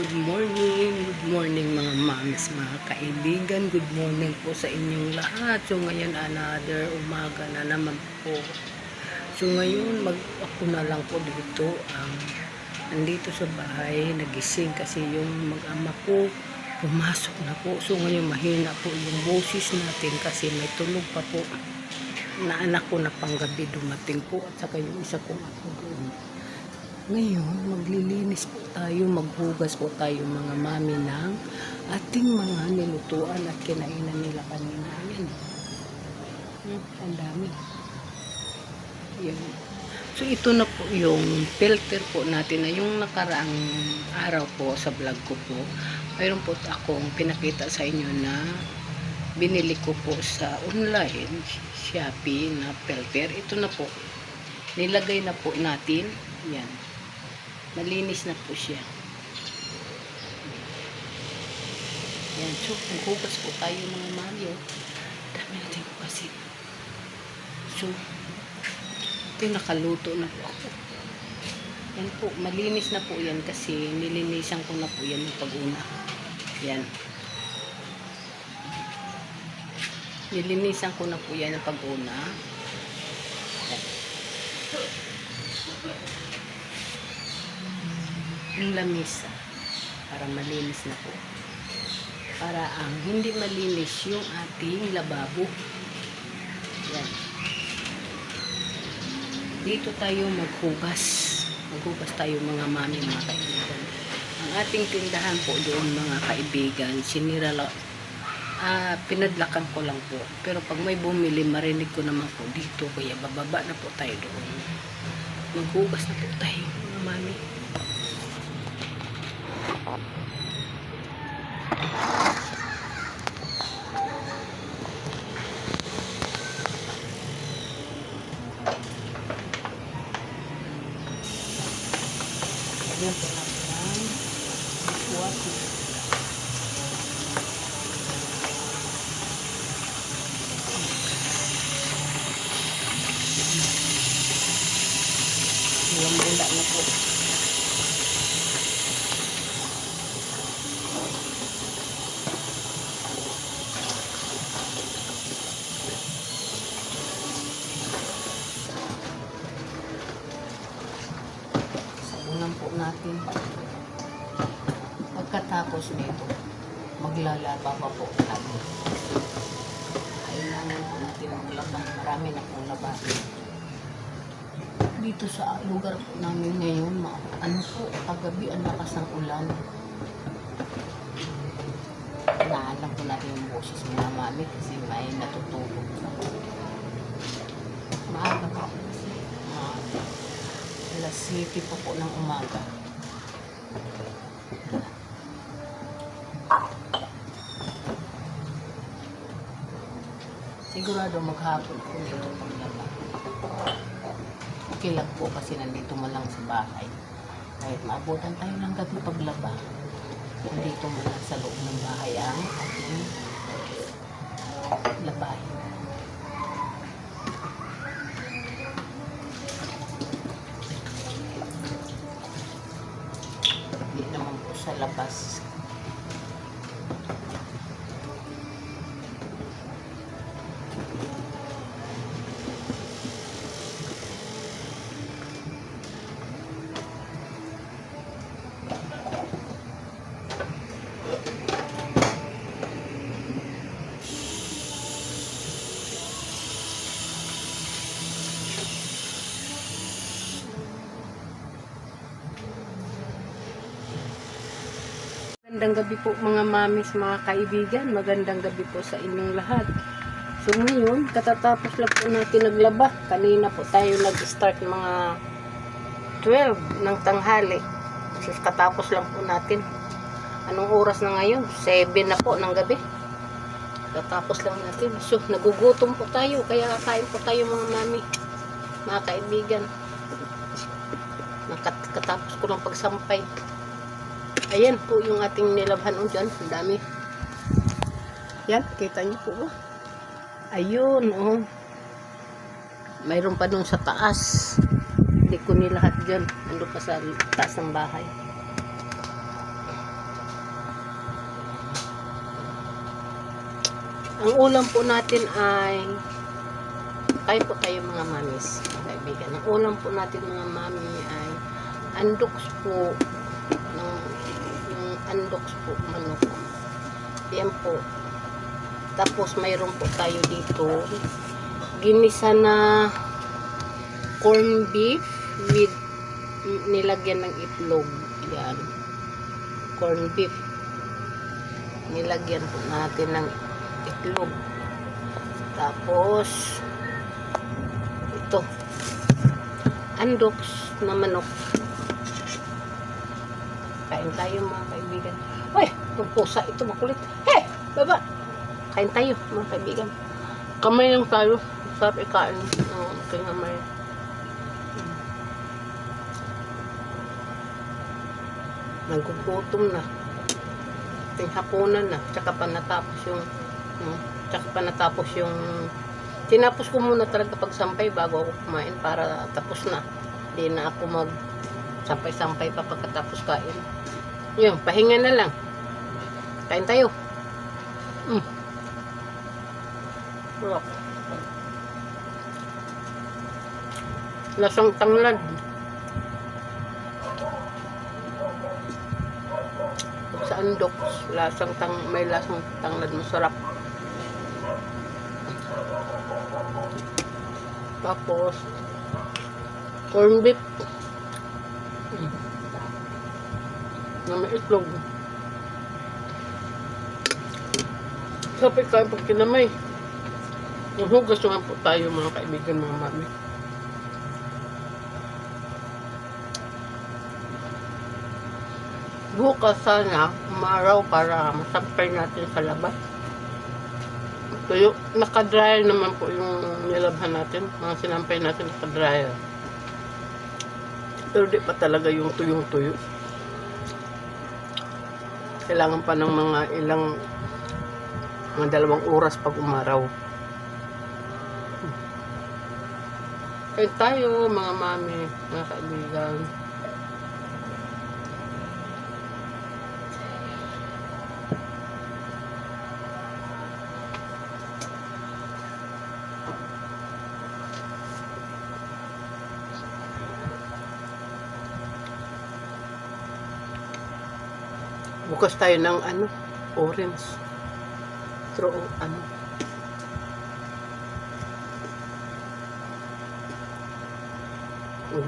Good morning mga mamis, mga kaibigan. Good morning po sa inyong lahat. So ngayon another umaga na naman po. So ngayon ako na lang po dito andito sa bahay, nagising kasi yung mag-ama ko pumasok na po. So ngayon mahina po yung boses natin kasi may tulog pa po na anak ko na panggabi dumating po at saka yung isa kong ako doon. Ngayon, maglilinis po tayo, maghugas po tayo mga mami ng ating mga nilutuan at kinainan nila kanina. Ayan. Ang dami. Ayan. So, ito na po yung filter po natin na yung nakaraang araw po sa vlog ko po. Mayroon po akong pinakita sa inyo na binili ko po sa online Shopee na filter. Ito na po. Nilagay na po natin. Ayan. Malinis na po siya. Yan. So, maghugas po tayo mga mami. Dami natin po kasi. So, ito nakaluto na po ako. Yan po. Malinis na po yan kasi nilinisan ko na po yan yung pag-una. Yan. Nilinisan ko na po yan yung pag-una. Yan. Yung lamisa para malinis na po, para ang hindi malinis yung ating lababo. Yan. Dito tayo maghugas tayo mga mami, mga kaibigan. Ang ating tindahan po doon mga kaibigan, pinadlakan ko lang po, pero pag may bumili marinig ko naman po dito, kaya bababa na po tayo doon, maghugas na po tayo mga mami. Yan po natin dishwashing. Walang bula na po. Sabunan po natin. Pagkatapos nito, maglalaba pa po tayo. Kailangan po natin maglaba. Marami na pong laba. Dito sa lugar po namin ngayon, kagabi ang lakas ng ulan. Naalam po natin yung boses mga mami kasi may natutulog na. Maaga pa po kasi. Alas 7 po ng umaga. Sigurado maghapon po nito paglaba. Okay lang po kasi nandito man lang sa bahay. Kahit maabutan tayo ng gabi paglaba, nandito man lang sa loob ng bahay ang ating labay. Hindi naman po sa labas. Magandang gabi po mga mamis, mga kaibigan. Magandang gabi po sa inyong lahat. So ngayon, katatapos lang po natin naglaba. Kanina po tayo nag-start mga 12 ng tanghali. So katapos lang po natin. Anong oras na ngayon? 7 na po ng gabi. Katapos lang natin. So nagugutom po tayo. Kaya kain po tayo mga mami, mga kaibigan. Katapos ko lang pagsampay. Ayan po yung ating nilabhan dyan. Ang dami. Yan, kita niyo po. Ayun, mayroon pa dun sa taas. Hindi ko nilahat dyan. Ando pa sa taas ng bahay. Ang ulam po natin ay kain po tayo mga mamis, mga kaibigan. Ang ulam po natin mga mami ay andoks po yung andoks po manok. Yan po. Tapos mayroon po tayo dito ginisa na corn beef with nilagyan ng itlog. Yan. Corn beef. Nilagyan po natin ng itlog. Tapos ito andoks na manok. Kain tayo mga kaibigan. Hoy, itong pusa ito makulit. Hey, baba. Kain tayo mga kaibigan. Kamay lang tayo. Sarap ikain. Okay, kamay. Naggugutom na. Ting hapunan na. Tsaka pa natapos yung tinapos ko muna talaga pagsampay bago ako kumain para tapos na. Hindi na ako mag sampay-sampay pa pagkatapos kain. Yun, pahinga na lang. Kain tayo. Sarap. Lasang tanglad. Sa andoks, may lasang tanglad, masarap. Tapos corn beef na may itlog. Sabi kayo pag kinamay. Hugas naman po tayo mga kaibigan, mga mami. Bukas sana umaraw para masampay natin sa labas. Tuyo, naka-dryer naman po yung nilabhan natin. Mga sinampay natin naka-dryer. Pero di pa talaga yung tuyong-tuyo. Kailangan pa ng mga mga 2 oras pag umaraw. Kaya tayo mga mami, mga kaibigan. Bukas tayo ng orange.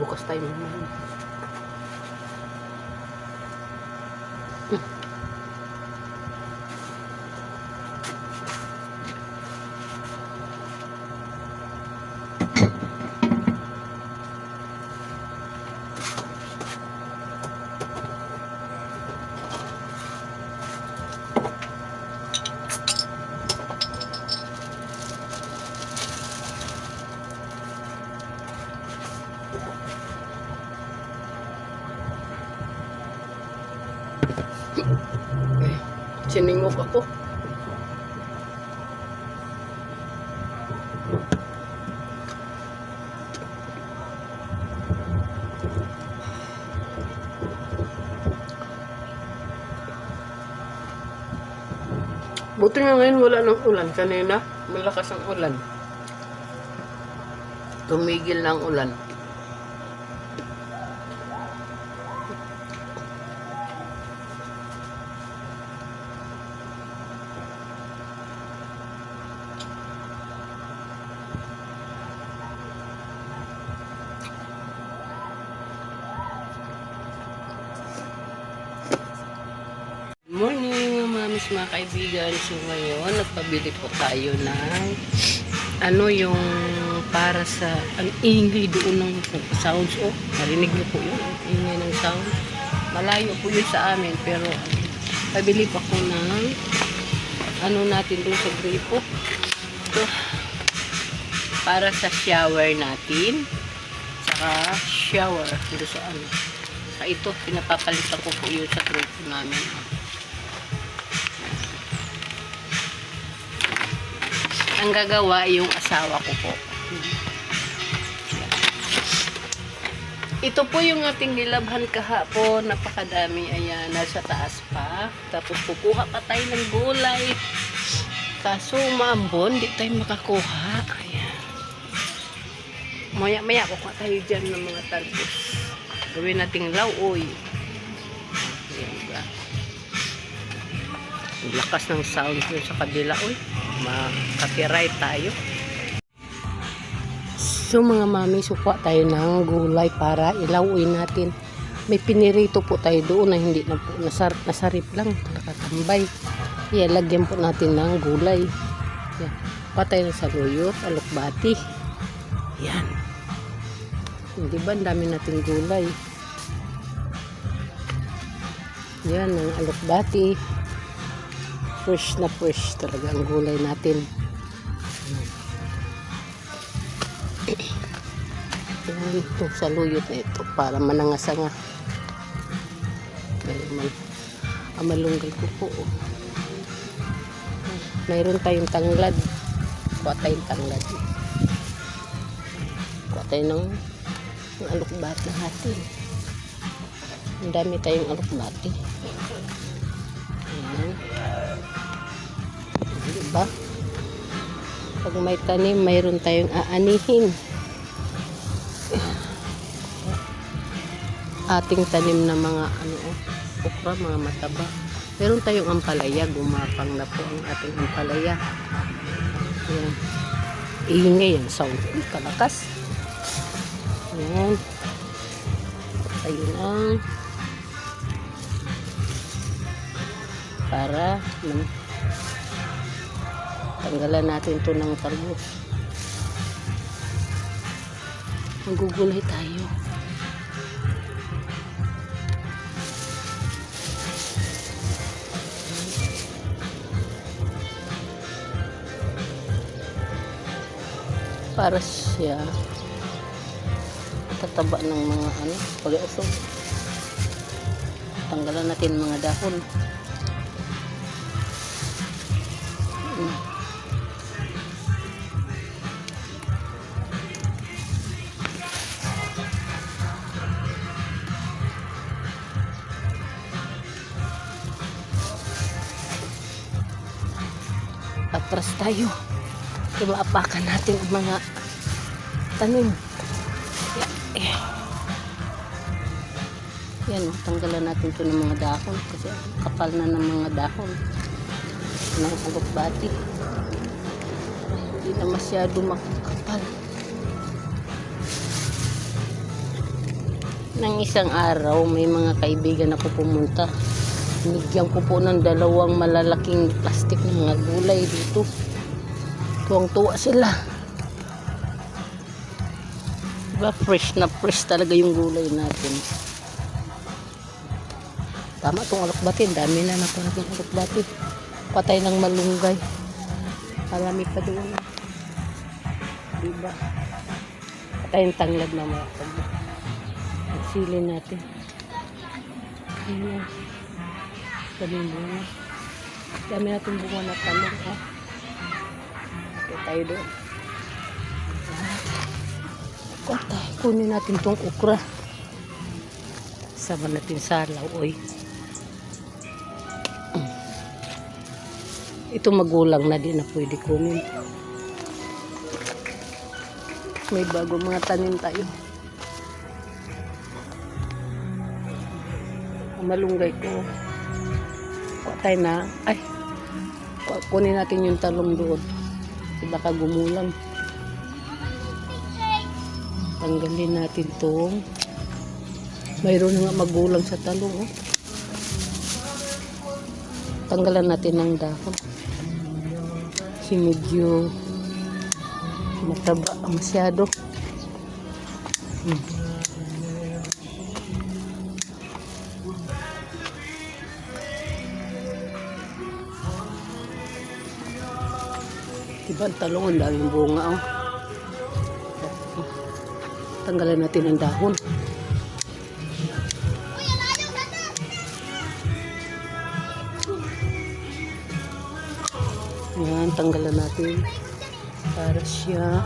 Bukas tayo naman. Siningok ako. Buti nga ngayon wala ng ulan. Kanina malakas ang ulan. Tumigil na ang ulan. Morning mga kaibigan. So ngayon nagpabili po tayo ng yung para sa ang ingay doon ng sounds. Marinig niyo po yun, ang ingay ng sounds. Malayo po yun sa amin pero pabili pa ko ng natin doon sa gripo. Ito para sa shower natin, saka shower doon sa ito pinapapalitan ko po yun sa gripo namin. Ang gagawa yung asawa ko po. Ito po yung ating nilabhan kahapon. Napakadami. Ayan, nasa taas pa. Tapos kukuha pa tayo ng gulay. Kaso maambon, di tayo makakuha. Ayan. Maya-maya kukuha tayo dyan ng mga talbos. Gawin nating lauoy. Ayan ba? Ang lakas ng sound yun sa kabila. Uy, makapiright tayo. So mga mami, sukuha tayo ng gulay para ilauoy natin. May pinirito po tayo doon na hindi na po nasarip lang, nakatambay. Yan, lagyan po natin ng gulay. Yan, patay na saluyot, alokbati. Yan. Hindi ba, ang dami nating gulay. Yan, ang alokbati. Fresh na fresh talaga ang gulay natin. Yan, ito saluyot na ito para manangasanga. Malunggay ko po. Mayroon tayong tanglad. Kuha tayong tanglad. Kuha tayo ng alokbati natin. Ang dami tayong alokbati. Ayan. Diba? Pag may tanim, mayroon tayong aanihin. Ating tanim na mga okra, mga mataba. Meron tayong ampalaya, gumapang na po ang ating ampalaya. Ayan. Iingay yan, sound. Kalakas. Ayan. Ayun ang para tanggalan natin ito ng talbos. Magugulay tayo. Para siya tataba ng mga pag-usog. Tanggalan natin mga dahon. Atras tayo. Maapakan natin ang mga tanim. Yan, tanggalan natin ito ng mga dahon kasi kapal na ng mga dahon ng alokbati. Hindi na masyado makakapal. Nang isang araw, may mga kaibigan ako pumunta. Binigyan ko po ng 2 malalaking plastic ng mga gulay dito. Tuwang-tuwa sila. Diba, fresh na fresh talaga yung gulay natin. Tama itong alokbati. Dami na napunod ng alokbati. Patay ng malunggay. Marami pa doon. Diba? Patay yung tanglad na mga tabi. Sili natin. Ayan. Dami bunga. Dami natin bunga na talong. Ha? Tayo doon. Kunin natin tong okra. Sama natin sa lauoy. Ito magulang na din na pwede kunin. May bago mga tanim tayo. Malunggay ko. Kuha tayo na. Ay. Kunin natin yung talong doon. Baka gumulang. Tanggalin natin itong mayroon nga magulang sa talong. Oh. Tanggalan natin ng dahon. Kasi medyo mataba masyado. Diba ang talong, ang daming bunga. Oh. Tanggalan natin ang dahon. Yan, tanggalan natin para siya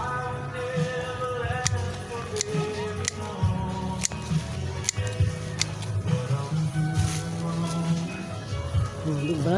diba?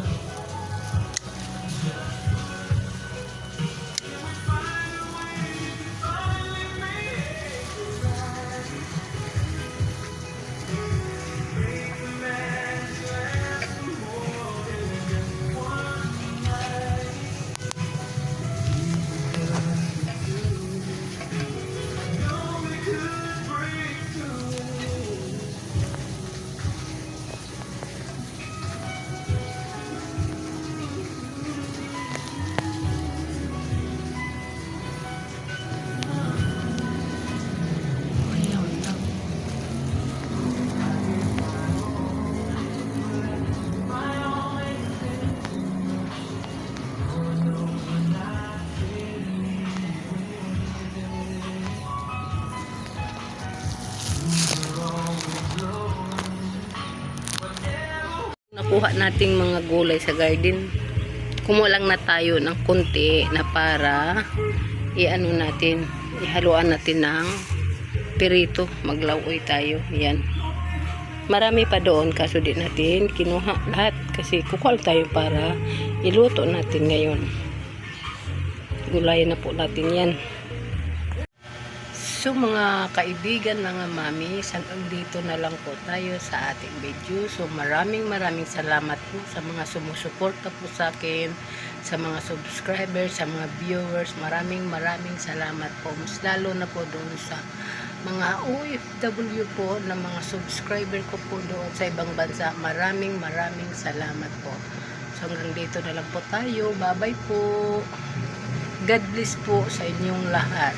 kinuha nating mga gulay sa garden. Kumuha lang na tayo ng konti na para iano natin, ihaluan natin ng pirito. Maglauoy tayo. Yan. Marami pa doon kaso di natin kinuha lahat kasi kukuha tayo para iluto natin ngayon. Gulayan na po natin yan. So mga kaibigan, mga mami, hanggang dito na lang po tayo sa ating video. So maraming salamat po sa mga sumusuporta po sa akin, sa mga subscribers, sa mga viewers. Maraming salamat po. Mas lalo na po doon sa mga OFW po na mga subscriber ko po doon sa ibang bansa. Maraming salamat po. So hanggang dito na lang po tayo. Bye bye po. God bless po sa inyong lahat.